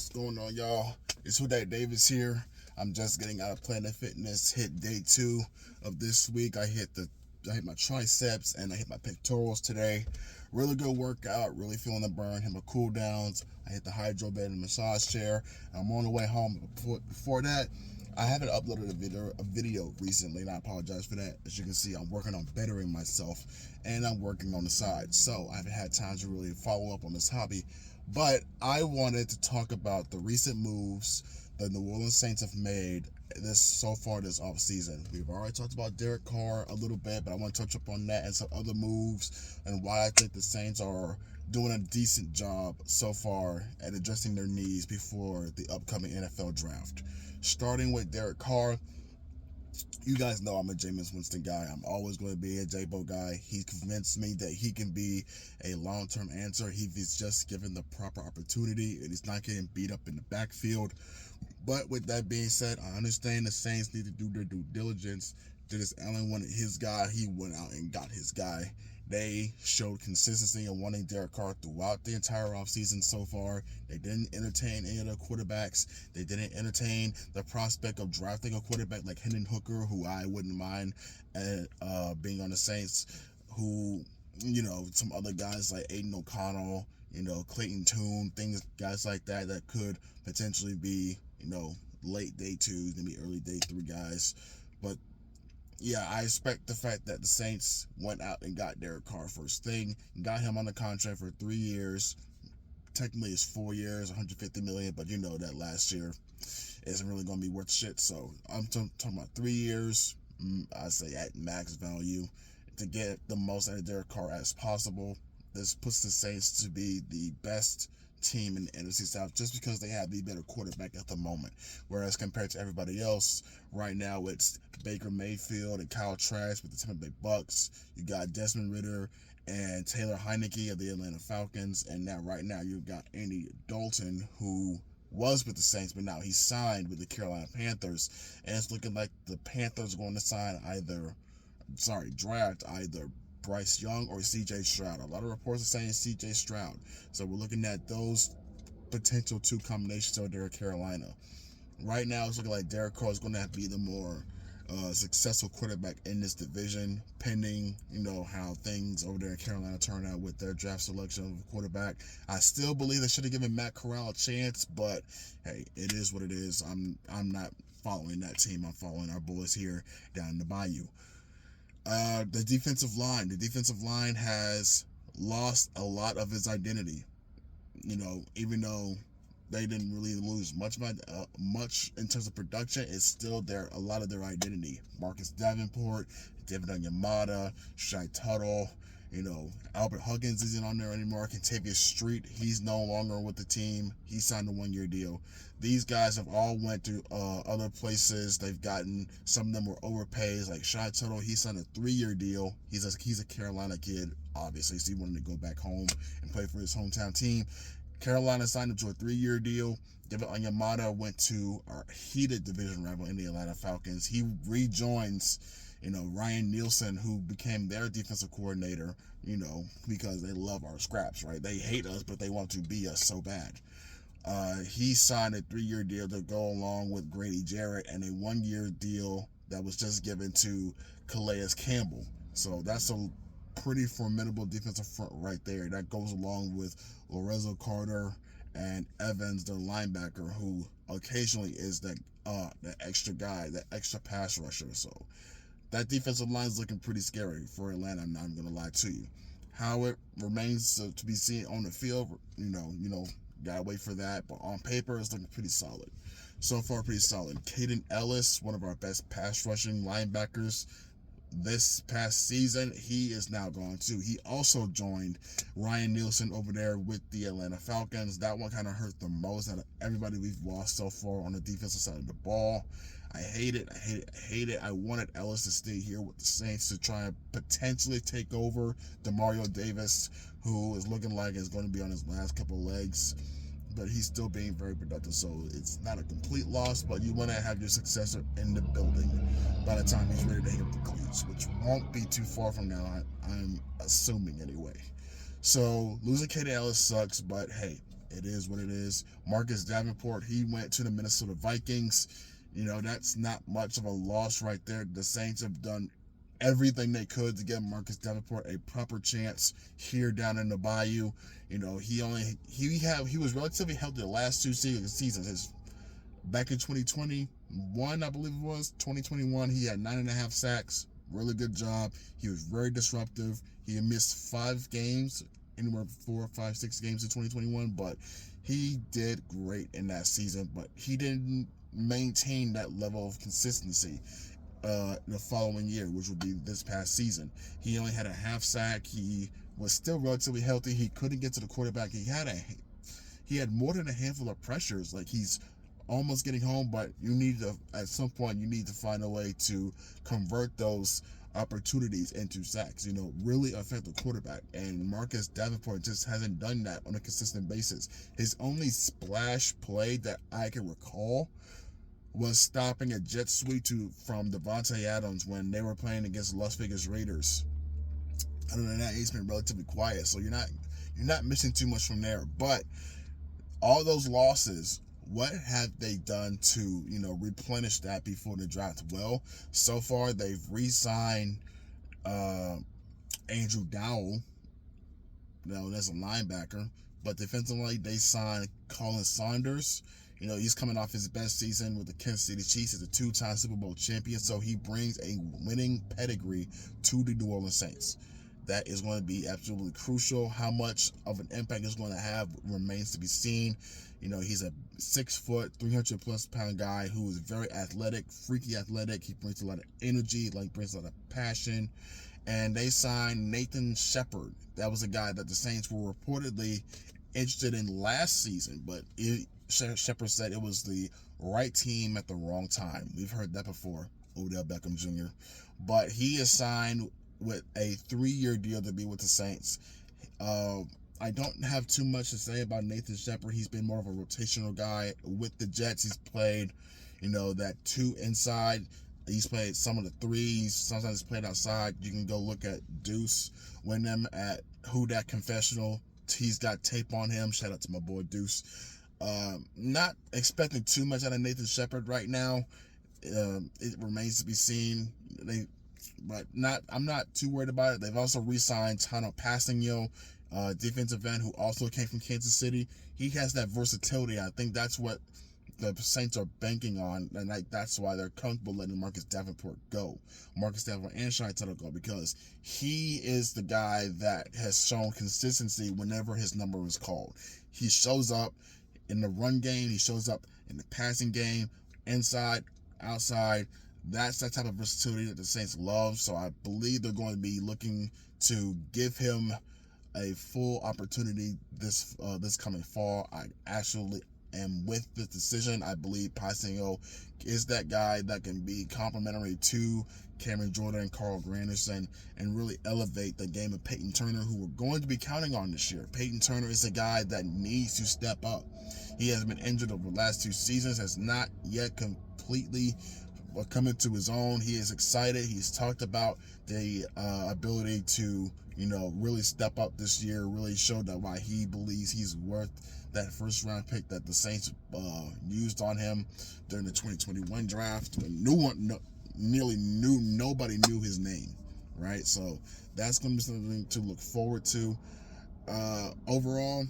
What's going on, y'all? It's Who Dat Davis here. I'm just getting out of Planet Fitness. Hit day 2 of this week. I hit my triceps and I hit my pectorals today. Really good workout. Really feeling the burn. Hit my cool downs. I hit the hydro bed and massage chair. I'm on the way home. Before that, I haven't uploaded a video recently, and I apologize for that. As you can see, I'm working on bettering myself, and I'm working on the side. So I haven't had time to really follow up on this hobby. But I wanted to talk about the recent moves the New Orleans Saints have made this offseason. We've already talked about Derek Carr a little bit, but I want to touch up on that and some other moves and why I think the Saints are doing a decent job so far at addressing their needs before the upcoming NFL draft. Starting with Derek Carr, you guys know I'm a Jameis Winston guy. I'm always going to be a J-Bo guy. He convinced me that he can be a long-term answer. He's just given the proper opportunity, and he's not getting beat up in the backfield. But with that being said, I understand the Saints need to do their due diligence. Dennis Allen wanted his guy. He went out and got his guy. They showed consistency in wanting Derek Carr throughout the entire offseason so far. They didn't entertain any of the quarterbacks. They didn't entertain the prospect of drafting a quarterback like Hendon Hooker, who I wouldn't mind being on the Saints, who, some other guys like Aiden O'Connell, Clayton Tune, guys like that could potentially be, late day 2, maybe early day 3 guys. But yeah, I expect the fact that the Saints went out and got Derek Carr first thing, got him on the contract for 3 years. Technically, it's 4 years, $150 million, but you know that last year isn't really going to be worth shit. So I'm talking about 3 years. I say at max value to get the most out of Derek Carr as possible. This puts the Saints to be the best team in the NFC South just because they have the better quarterback at the moment. Whereas compared to everybody else, right now it's Baker Mayfield and Kyle Trask with the Tampa Bay Bucks. You got Desmond Ridder and Taylor Heineke of the Atlanta Falcons. And now right now you've got Andy Dalton, who was with the Saints, but now he's signed with the Carolina Panthers. And it's looking like the Panthers are going to draft either Bryce Young or CJ Stroud. A lot of reports are saying CJ Stroud. So we're looking at those potential 2 combinations over there at Carolina. Right now, it's looking like Derek Carr is going to have to be the more successful quarterback in this division, pending, how things over there in Carolina turn out with their draft selection of a quarterback. I still believe they should have given Matt Corral a chance, but hey, it is what it is. I'm not following that team. I'm following our boys here down in the Bayou. The defensive line has lost a lot of its identity. Even though they didn't really lose much in terms of production, it's still a lot of their identity. Marcus Davenport, David Onyemata, Shai Tuttle, Albert Huggins isn't on there anymore. Kentavious Street, he's no longer with the team. He signed a 1-year deal. These guys have all went to other places. They've gotten, some of them were overpaid. Like Shai Tuttle, he signed a 3-year deal. He's a Carolina kid, obviously, so he wanted to go back home and play for his hometown team. Carolina signed him to a 3-year deal. David Onyemata went to our heated division rival in the Atlanta Falcons. He rejoins, Ryan Nielsen, who became their defensive coordinator, because they love our scraps, right? They hate us, but they want to be us so bad. He signed a 3-year deal to go along with Grady Jarrett and a 1-year deal that was just given to Calais Campbell. So that's a pretty formidable defensive front right there. That goes along with Lorenzo Carter and Evans, their linebacker, who occasionally is that extra guy, that extra pass rusher. So that defensive line is looking pretty scary for Atlanta. I'm not going to lie to you. How it remains to be seen on the field, gotta wait for that. But on paper, it's looking pretty solid. So far, pretty solid. Caden Ellis, one of our best pass rushing linebackers this past season, he is now gone too. He also joined Ryan Nielsen over there with the Atlanta Falcons. That one kind of hurt the most out of everybody we've lost so far on the defensive side of the ball. I hate it. I wanted Ellis to stay here with the Saints to try and potentially take over Demario Davis, who is looking like is going to be on his last couple of legs. But he's still being very productive, so it's not a complete loss, but you want to have your successor in the building by the time he's ready to hit up the cleats, which won't be too far from now, I'm assuming anyway. So losing Caden Ellis sucks, but hey, It is what it is. Marcus Davenport, he went to the Minnesota Vikings. That's not much of a loss right there. The Saints have done everything they could to give Marcus Davenport a proper chance here down in the Bayou. He was relatively healthy the last two seasons. Back in 2021, I believe it was 2021, he had 9.5 sacks. Really good job. He was very disruptive. He missed 5 games, anywhere 4, 5, 6 games in 2021, but he did great in that season. But he didn't maintain that level of consistency the following year, which would be this past season. He only had a half sack. He was still relatively healthy. He couldn't get to the quarterback. He had more than a handful of pressures. Like, he's almost getting home, but at some point, you need to find a way to convert those opportunities into sacks, really affect the quarterback. And Marcus Davenport just hasn't done that on a consistent basis. His only splash play that I can recall was stopping a jet sweep from Devontae Adams when they were playing against the Las Vegas Raiders. Other than that, he's been relatively quiet, so you're not missing too much from there. But all those losses, what have they done to replenish that before the draft? Well, so far they've re-signed Andrew Dowell. That's a linebacker. But defensively, they signed Colin Saunders. He's coming off his best season with the Kansas City Chiefs as a 2-time Super Bowl champion, so he brings a winning pedigree to the New Orleans Saints. That is going to be absolutely crucial. How much of an impact it's going to have remains to be seen. He's a 6 foot, 300+ pound guy who is very athletic, freaky athletic. He brings a lot of energy, brings a lot of passion. And they signed Nathan Shepard. That was a guy that the Saints were reportedly interested in last season, but Shepard said it was the right team at the wrong time. We've heard that before, Odell Beckham Jr. But he is signed with a 3-year deal to be with the Saints. I don't have too much to say about Nathan Shepard. He's been more of a rotational guy with the Jets. He's played, that 2 inside. He's played some of the 3s. Sometimes he's played outside. You can go look at Deuce Wyndham at Who Dat Confessional. He's got tape on him. Shout out to my boy Deuce. Not expecting too much out of Nathan Shepard right now. It remains to be seen. I'm not too worried about it. They've also re-signed Tano Passanio, defensive end who also came from Kansas City. He has that versatility. I think that's what the Saints are banking on, and that's why they're comfortable letting Marcus Davenport go. Marcus Davenport and Shai Tuttle go, because he is the guy that has shown consistency whenever his number is called. He shows up in the run game. He shows up in the passing game, inside, outside. That's that type of versatility that the Saints love. So I believe they're going to be looking to give him a full opportunity this coming fall. I actually am with this decision. I believe Passanio is that guy that can be complementary to Cameron Jordan and Carl Granderson and really elevate the game of Peyton Turner, who we're going to be counting on this year. Peyton Turner is a guy that needs to step up. He has been injured over the last 2 seasons, has not yet completely coming to his own. He is excited. He's talked about the ability to, really step up this year, really showed that why he believes he's worth that first-round pick that the Saints used on him during the 2021 draft. Nobody knew his name, right? So that's going to be something to look forward to. Overall,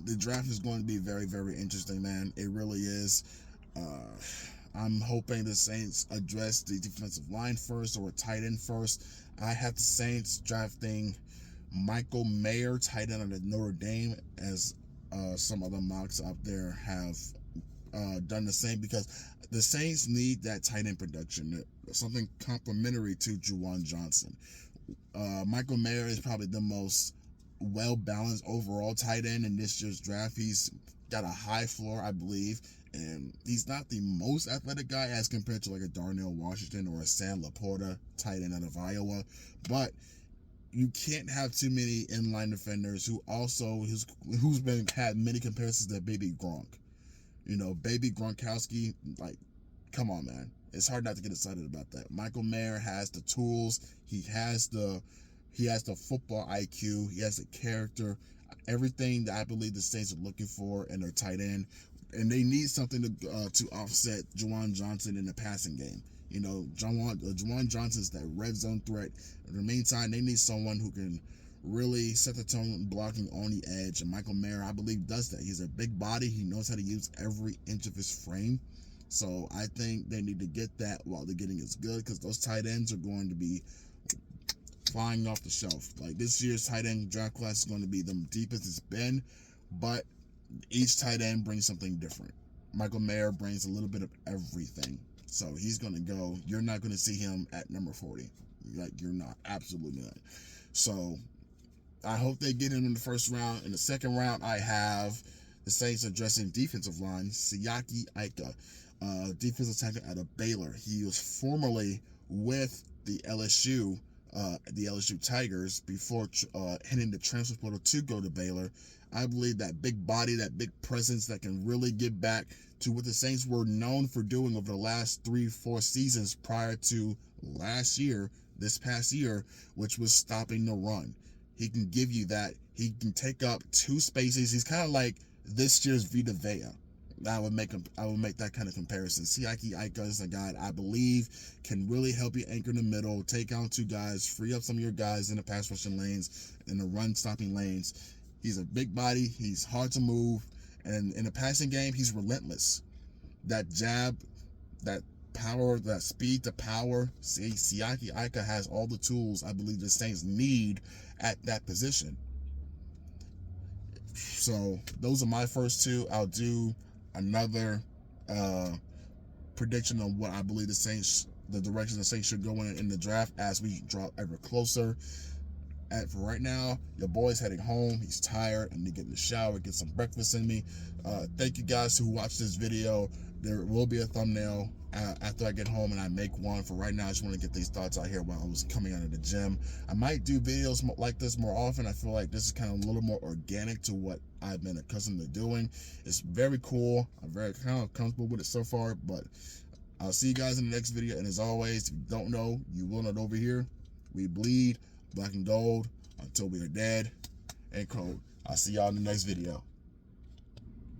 the draft is going to be very, very interesting, man. It really is. I'm hoping the Saints address the defensive line first or a tight end first. I have the Saints drafting Michael Mayer, tight end of Notre Dame, as some other mocks out there have done the same, because the Saints need that tight end production, something complementary to Juwan Johnson. Michael Mayer is probably the most well-balanced overall tight end in this year's draft. He's got a high floor, I believe, and he's not the most athletic guy as compared to like a Darnell Washington or a Sam Laporta, tight end out of Iowa, but you can't have too many inline defenders who's had many comparisons to Baby Gronk. Baby Gronkowski, come on, man. It's hard not to get excited about that. Michael Mayer has the tools. He has the football IQ. He has the character. everything that I believe the Saints are looking for in their tight end, and they need something to offset Juwan Johnson in the passing game. You know, Juwan Johnson's that red zone threat. In the meantime, they need someone who can really set the tone blocking on the edge, and Michael Mayer, I believe, does that. He's a big body. He knows how to use every inch of his frame. So I think they need to get that while they're getting as good, because those tight ends are going to be flying off the shelf. Like, this year's tight end draft class is going to be the deepest it's been, but each tight end brings something different. Michael Mayer brings a little bit of everything. So he's going to go. You're not going to see him at number 40. Like, you're not. Absolutely not. So I hope they get him in the first round. In the second round, I have the Saints addressing defensive line, Siaki Ika, defensive tackle out of Baylor. He was formerly with the LSU Tigers before hitting the transfer portal to go to Baylor. I believe that big body, that big presence that can really get back to what the Saints were known for doing over the last 3-4 seasons prior to this past year, which was stopping the run. He can give you that. He can take up two spaces. He's kind of like this year's Vita Vea. I would make that kind of comparison. Siaki Ika is a guy I believe can really help you anchor in the middle, take out two guys, free up some of your guys in the pass rushing lanes, in the run stopping lanes. He's a big body. He's hard to move, and in the passing game, he's relentless. That jab, that power, that speed to power. Siaki Ika has all the tools I believe the Saints need at that position. So those are my first two. I'll do another prediction on what I believe the direction the Saints should go in the draft as we draw ever closer. And for right now, your boy's heading home. He's tired. I need to get in the shower, get some breakfast in me. Thank you guys who watched this video. There will be a thumbnail after I get home and I make one. For right now, I just want to get these thoughts out here while I was coming out of the gym. I might do videos like this more often. I feel like this is kind of a little more organic to what I've been accustomed to doing. It's very cool. I'm very kind of comfortable with it so far, but I'll see you guys in the next video. And as always, if you don't know, you will not. Over here, we bleed black and gold until we are dead and cold. I'll see y'all in the next video.